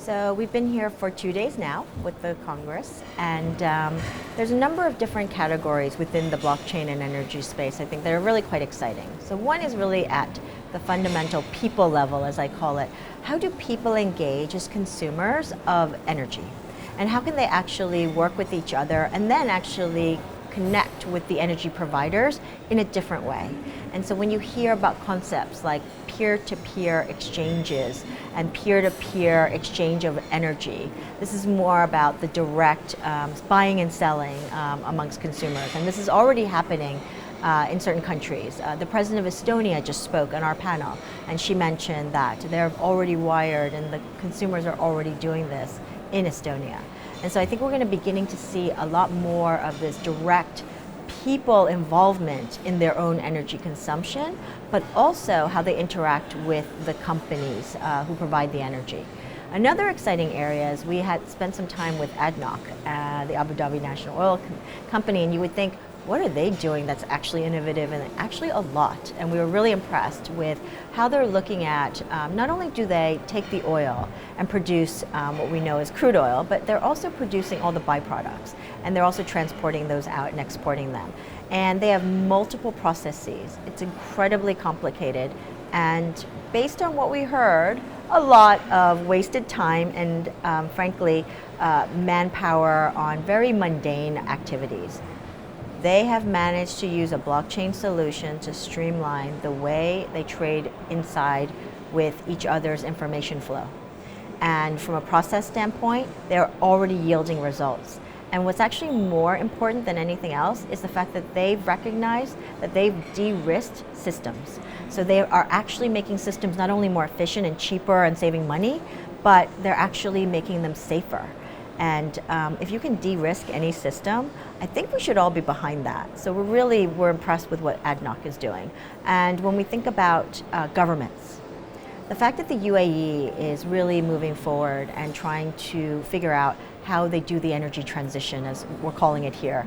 So we've been here for 2 days now with the Congress, and there's a number of different categories within the blockchain and energy space. I think that are really quite exciting. So one is really at the fundamental people level, as I call it. How do people engage as consumers of energy? And how can they actually work with each other and then actually connect with the energy providers in a different way? And so when you hear about concepts like peer-to-peer exchanges and peer-to-peer exchange of energy, this is more about the direct buying and selling amongst consumers. And this is already happening in certain countries. The president of Estonia just spoke on our panel, and she mentioned that they're already wired and the consumers are already doing this in Estonia. And so I think we're going to be beginning to see a lot more of this direct people involvement in their own energy consumption, but also how they interact with the companies who provide the energy. Another exciting area is we had spent some time with ADNOC, the Abu Dhabi National Oil Company, and you would think, what are they doing that's actually innovative? And actually a lot. And we were really impressed with how they're looking at, not only do they take the oil and produce what we know as crude oil, but they're also producing all the byproducts. And they're also transporting those out and exporting them. And they have multiple processes. It's incredibly complicated. And based on what we heard, a lot of wasted time and frankly, manpower on very mundane activities. They have managed to use a blockchain solution to streamline the way they trade inside with each other's information flow. And from a process standpoint, they're already yielding results. And what's actually more important than anything else is the fact that they've recognized that they've de-risked systems. So they are actually making systems not only more efficient and cheaper and saving money, but they're actually making them safer. And if you can de-risk any system, I think we should all be behind that. So we're impressed with what ADNOC is doing. And when we think about governments, the fact that the UAE is really moving forward and trying to figure out how they do the energy transition, as we're calling it here.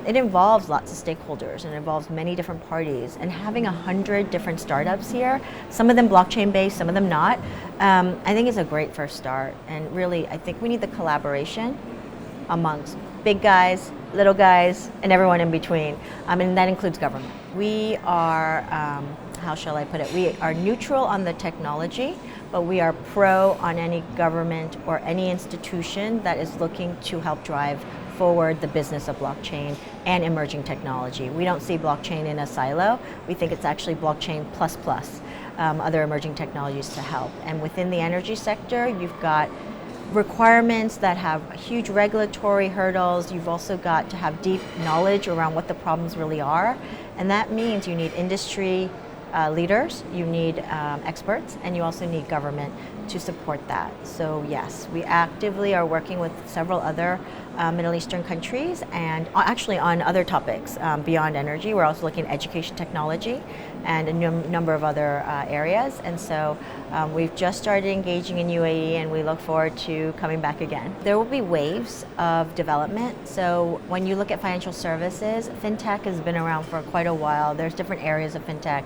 It involves lots of stakeholders and it involves many different parties, and having 100 different startups here, some of them blockchain based, some of them not, I think is a great first start. And really, I think we need the collaboration amongst big guys, little guys, and everyone in between, and that includes government. We are, how shall I put it, we are neutral on the technology, but we are pro on any government or any institution that is looking to help drive forward the business of blockchain and emerging technology. We don't see blockchain in a silo. We think it's actually blockchain plus other emerging technologies to help. And within the energy sector, you've got requirements that have huge regulatory hurdles. You've also got to have deep knowledge around what the problems really are. And that means you need industry leaders, you need experts, and you also need government to support that. So yes, we actively are working with several other Middle Eastern countries, and actually on other topics beyond energy. We're also looking at education technology and a number of other areas. And so we've just started engaging in UAE, and we look forward to coming back again. There will be waves of development. So when you look at financial services, fintech has been around for quite a while. There's different areas of fintech.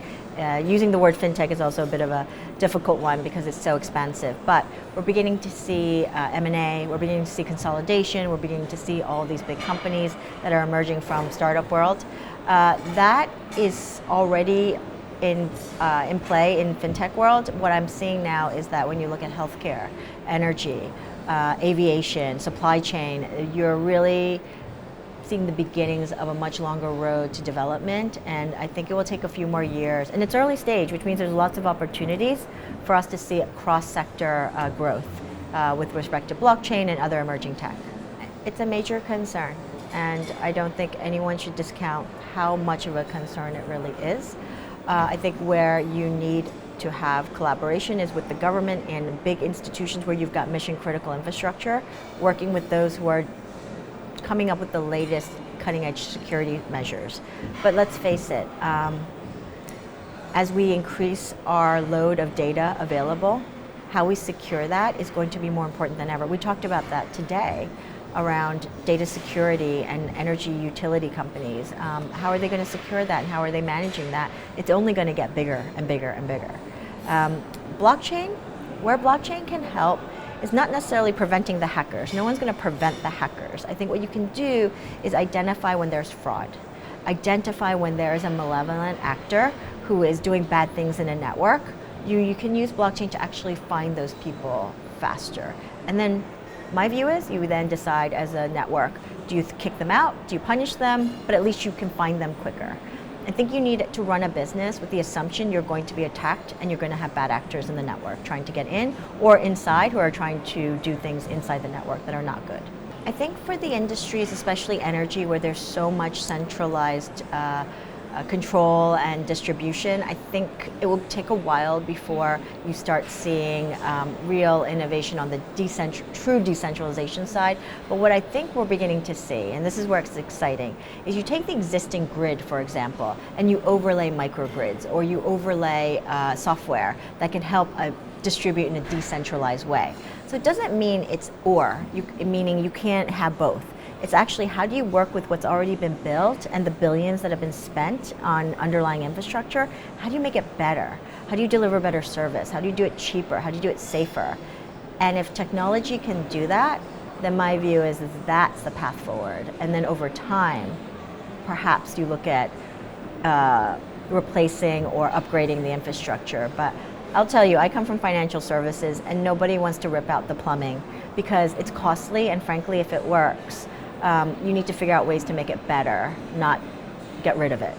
Using the word fintech is also a bit of a difficult one because it's so expansive. But we're beginning to see M&A, we're beginning to see consolidation, we're beginning to see all these big companies that are emerging from startup world. That is already in play in fintech world. What I'm seeing now is that when you look at healthcare, energy, aviation, supply chain, you're really seeing the beginnings of a much longer road to development, and I think it will take a few more years. And it's early stage, which means there's lots of opportunities for us to see cross-sector growth with respect to blockchain and other emerging tech. It's a major concern, and I don't think anyone should discount how much of a concern it really is. I think where you need to have collaboration is with the government and big institutions where you've got mission-critical infrastructure, working with those who are coming up with the latest cutting-edge security measures. But let's face it, as we increase our load of data available, how we secure that is going to be more important than ever. We talked about that today around data security and energy utility companies. How are they going to secure that, and how are they managing that? It's only going to get bigger and bigger and bigger. Blockchain, where blockchain can help is not necessarily preventing the hackers. No one's going to prevent the hackers. I think what you can do is identify when there's fraud, identify when there is a malevolent actor who is doing bad things in a network. You can use blockchain to actually find those people faster. And then my view is you then decide as a network, do you kick them out? Do you punish them? But at least you can find them quicker. I think you need to run a business with the assumption you're going to be attacked and you're going to have bad actors in the network trying to get in or inside who are trying to do things inside the network that are not good. I think for the industries, especially energy, where there's so much centralized control and distribution, I think it will take a while before you start seeing real innovation on the true decentralization side. But what I think we're beginning to see, and this is where it's exciting, is you take the existing grid, for example, and you overlay microgrids or you overlay software that can help distribute in a decentralized way. So it doesn't mean it's meaning you can't have both. It's actually how do you work with what's already been built and the billions that have been spent on underlying infrastructure? How do you make it better? How do you deliver better service? How do you do it cheaper? How do you do it safer? And if technology can do that, then my view is that's the path forward. And then over time, perhaps you look at replacing or upgrading the infrastructure. But I'll tell you, I come from financial services and nobody wants to rip out the plumbing because it's costly, and frankly, if it works, you need to figure out ways to make it better, not get rid of it.